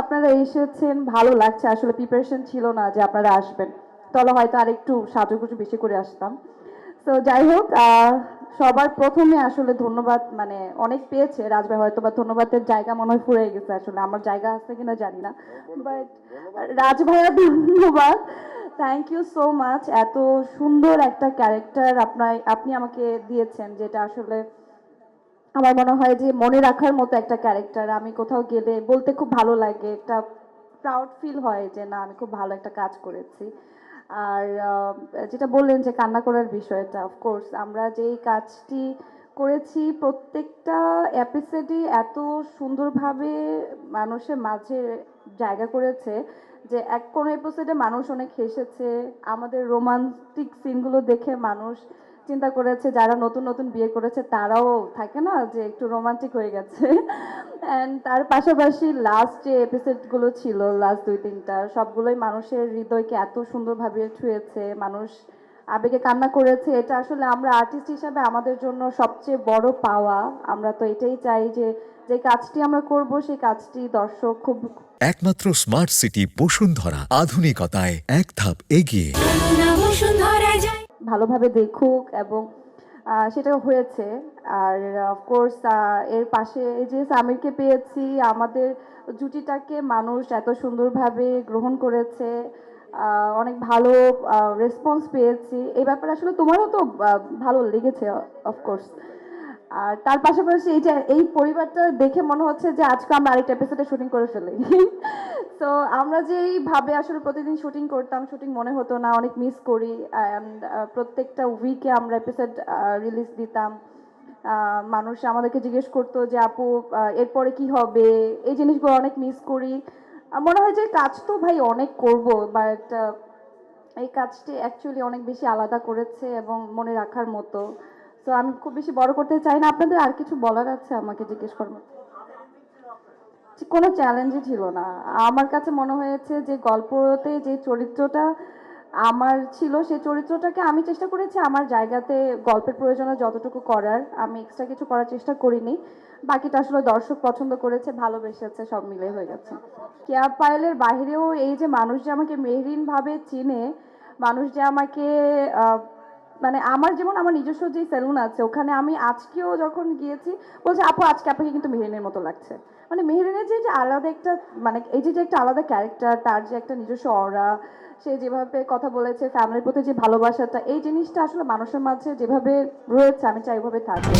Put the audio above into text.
আপনারা এসেছেন, ভালো লাগছে। আসলে প্রিপারেশন ছিল না যে আপনারা আসবেন, তাহলে হয়তো আরেকটু সাজুগুজু বেশি করে আসতাম। তো যাই হোক, সবার প্রথমে আসলে ধন্যবাদ, মানে অনেক পেয়েছে রাজভাই, হয়তো বা ধন্যবাদের জায়গা মনে হয় ফুরিয়ে গেছে, আসলে আমার জায়গা আছে কিনা জানি না, বাট রাজভাইয়া ধন্যবাদ। Thank you so much. এত সুন্দর একটা ক্যারেক্টার আপনি আমাকে দিয়েছেন, যেটা আসলে আমার মনে হয় যে মনে রাখার মতো একটা ক্যারেক্টার। আমি কোথাও গেলে বলতে খুব ভালো লাগে, একটা প্রাউড ফিল হয় যে না, আমি খুব ভালো একটা কাজ করেছি। আর যেটা বললেন যে কান্না করার বিষয়টা, অফকোর্স আমরা যেই কাজটি করেছি প্রত্যেকটা এপিসোডই এত সুন্দরভাবে মানুষের মাঝে জায়গা করেছে যে কোনো এপিসোডে মানুষ অনেক হেসেছে। আমাদের রোমান্টিক সিনগুলো দেখে মানুষ চিন্তা করেছে, যারা নতুন নতুন বিয়ে করেছে তারাও থাকে না যে একটু রোমান্টিক হয়ে গেছে। অ্যান্ড তার পাশাপাশি লাস্ট যে এপিসোডগুলো ছিল, লাস্ট দুই তিনটা, সবগুলোই মানুষের হৃদয়কে এত সুন্দরভাবে ছুঁয়েছে, মানুষ আবেগে কান্না করেছে। এটা আসলে আমরা আর্টিস্ট হিসাবে আমাদের জন্য সবচেয়ে বড় পাওয়া। আমরা তো এটাই চাই যে যে কাজটি আমরা করব সেই কাজটি দর্শক খুব একমাত্র স্মার্ট সিটি বসুন্ধরা, আধুনিকতায় এক ধাপ এগিয়ে। ভালোভাবে দেখুক, এবং সেটা হয়েছে। আর অফকোর্স এর পাশে এই যে সামিরকে পেয়েছি, আমাদের জুটিটাকে মানুষ এত সুন্দরভাবে গ্রহণ করেছে, অনেক ভালো রেসপন্স পেয়েছি। এই ব্যাপারে আসলে তোমারও তো ভালো লেগেছে অফকোর্স। আর তার পাশাপাশি এই যে এই পরিবারটা দেখে মনে হচ্ছে যে আজকে আমরা আরেকটা এপিসোডে শুটিং করে ফেলি। তো আমরা যে এইভাবে আসলে প্রতিদিন শুটিং করতাম, শুটিং মনে হতো না, অনেক মিস করি। অ্যান্ড প্রত্যেকটা উইকে আমরা এপিসোড রিলিজ দিতাম। মানুষ আমাদেরকে জিজ্ঞেস করতো যে আপু এরপরে কি হবে, এই জিনিসগুলো অনেক মিস করি। মনে হয় যে কাজ তো ভাই অনেক করব, বাট এই কাজটি অ্যাকচুয়ালি অনেক বেশি আলাদা করেছে এবং মনে রাখার মতো। তো আমি খুব বেশি বড় করতে চাই না। আপনাদের আর কিছু বলার আছে আমাকে জিজ্ঞেস করবেন? কোনো চ্যালেঞ্জই ছিল না। আমার কাছে মনে হয়েছে যে গল্পতে যে চরিত্রটা আমার ছিল, সেই চরিত্রটাকে আমি চেষ্টা করেছি আমার জায়গাতে গল্পের প্রয়োজনে যতটুকু করার, আমি এক্সট্রা কিছু করার চেষ্টা করিনি। বাকিটা আসলে দর্শক পছন্দ করেছে, ভালোবেসেছে, সব মিলে হয়ে গেছে। কেয়া পায়েলের বাহিরেও এই যে মানুষ যে আমাকে মেহরিন ভাবে চিনে, মানুষ যে আমাকে মানে আমার যেমন আমার নিজস্ব যে সেলুন আছে ওখানে আমি আজকেও যখন গিয়েছি বলছে আপু আজকে আপনাকে কিন্তু মেহরিনের মতো লাগছে। মানে মেহরিনের যে যে আলাদা একটা, মানে এই যে যে একটা আলাদা ক্যারেক্টার, তার যে একটা নিজস্ব অরা, সে যেভাবে কথা বলেছে, ফ্যামিলির প্রতি যে ভালোবাসাটা, এই জিনিসটা আসলে মানুষের মাঝে যেভাবে রয়েছে আমি চাই ওইভাবে থাকবে।